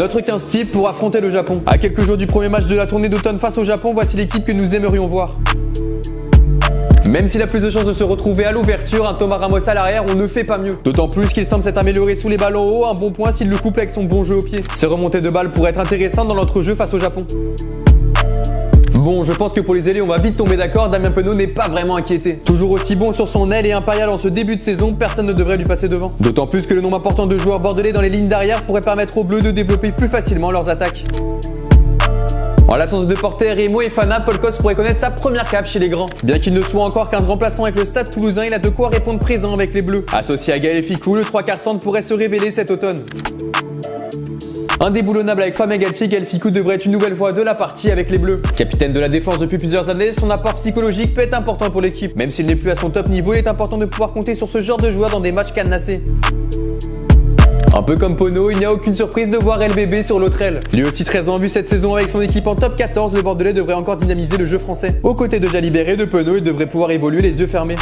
Notre 15 type pour affronter le Japon. À quelques jours du premier match de la tournée d'automne face au Japon, voici l'équipe que nous aimerions voir. Même s'il a plus de chances de se retrouver à l'ouverture, un Thomas Ramos à l'arrière, on ne fait pas mieux. D'autant plus qu'il semble s'être amélioré sous les ballons hauts, un bon point s'il le couple avec son bon jeu au pied. Ces remontées de balles pourraient être intéressantes dans l'entrejeu face au Japon. Bon, je pense que pour les ailiers, on va vite tomber d'accord, Damien Penaud n'est pas vraiment inquiété. Toujours aussi bon sur son aile et impérial en ce début de saison, personne ne devrait lui passer devant. D'autant plus que le nombre important de joueurs bordelais dans les lignes d'arrière pourrait permettre aux Bleus de développer plus facilement leurs attaques. En l'absence de Porter, Remo et Fana, Paul Coste pourrait connaître sa première cape chez les grands. Bien qu'il ne soit encore qu'un remplaçant avec le Stade Toulousain, il a de quoi répondre présent avec les Bleus. Associé à Gaël Fickou, le 3/4 centre pourrait se révéler cet automne. Indéboulonnable avec Fabien Galtier, Gaël Fickou devrait être une nouvelle fois de la partie avec les Bleus. Capitaine de la défense depuis plusieurs années, son apport psychologique peut être important pour l'équipe. Même s'il n'est plus à son top niveau, il est important de pouvoir compter sur ce genre de joueur dans des matchs cadenassés. Un peu comme Penaud, il n'y a aucune surprise de voir LBB sur l'autre aile. Lui aussi très en vue cette saison avec son équipe en top 14, le Bordelais devrait encore dynamiser le jeu français. Aux côtés de Jalibert et de Penaud, il devrait pouvoir évoluer les yeux fermés.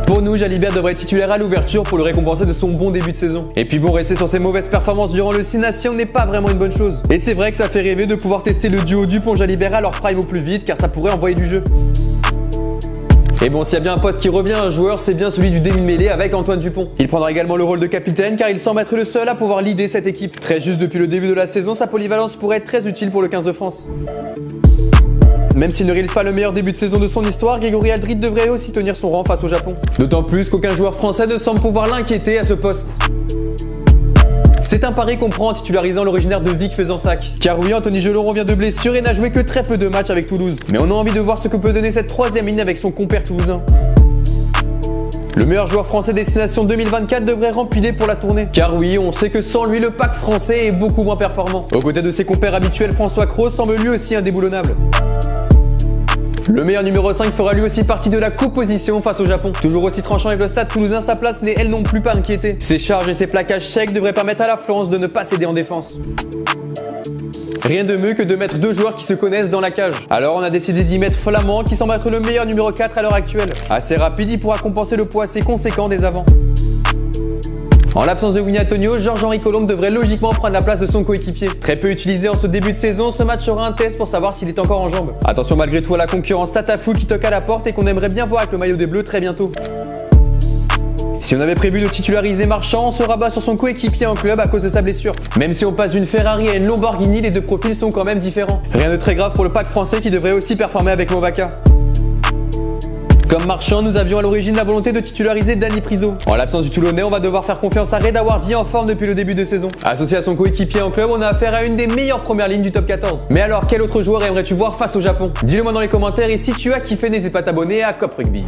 Pour nous, Jalibert devrait être titulaire à l'ouverture pour le récompenser de son bon début de saison. Et puis bon, rester sur ses mauvaises performances durant le 6 Nations n'est pas vraiment une bonne chose. Et c'est vrai que ça fait rêver de pouvoir tester le duo Dupont-Jalibert à leur prime au plus vite, car ça pourrait envoyer du jeu. Et bon, s'il y a bien un poste qui revient à un joueur, c'est bien celui du demi-mêlée avec Antoine Dupont. Il prendra également le rôle de capitaine car il semble être le seul à pouvoir leader cette équipe. Très juste depuis le début de la saison, sa polyvalence pourrait être très utile pour le 15 de France. Même s'il ne réalise pas le meilleur début de saison de son histoire, Grégory Aldrit devrait aussi tenir son rang face au Japon. D'autant plus qu'aucun joueur français ne semble pouvoir l'inquiéter à ce poste. C'est un pari qu'on prend en titularisant l'originaire de Vic Fezensac. Car oui, Anthony Gelon revient de blessure et n'a joué que très peu de matchs avec Toulouse. Mais on a envie de voir ce que peut donner cette troisième ligne avec son compère toulousain. Le meilleur joueur français Destination 2024 devrait rempiler pour la tournée. Car oui, on sait que sans lui, le pack français est beaucoup moins performant. Aux côtés de ses compères habituels, François Cros semble lui aussi indéboulonnable. Le meilleur numéro 5 fera lui aussi partie de la composition face au Japon. Toujours aussi tranchant avec le Stade Toulousain, sa place n'est elle non plus pas inquiétée. Ses charges et ses plaquages secs devraient permettre à la France de ne pas céder en défense. Rien de mieux que de mettre deux joueurs qui se connaissent dans la cage. Alors on a décidé d'y mettre Flamand qui semble être le meilleur numéro 4 à l'heure actuelle. Assez rapide, il pourra compenser le poids assez conséquent des avants. En l'absence de Winnie Antonio, Georges-Henri Colombe devrait logiquement prendre la place de son coéquipier. Très peu utilisé en ce début de saison, ce match sera un test pour savoir s'il est encore en jambes. Attention malgré tout à la concurrence Tatafou qui toque à la porte et qu'on aimerait bien voir avec le maillot des Bleus très bientôt. Si on avait prévu de titulariser Marchand, on se rabat sur son coéquipier en club à cause de sa blessure. Même si on passe d'une Ferrari à une Lamborghini, les deux profils sont quand même différents. Rien de très grave pour le pack français qui devrait aussi performer avec Movaca. Comme Marchand, nous avions à l'origine la volonté de titulariser Dani Priso. En l'absence du Toulonnais, on va devoir faire confiance à Reda Wardi en forme depuis le début de saison. Associé à son coéquipier en club, on a affaire à une des meilleures premières lignes du top 14. Mais alors, quel autre joueur aimerais-tu voir face au Japon? Dis-le moi dans les commentaires et si tu as kiffé, n'hésite pas à t'abonner à Cop Rugby.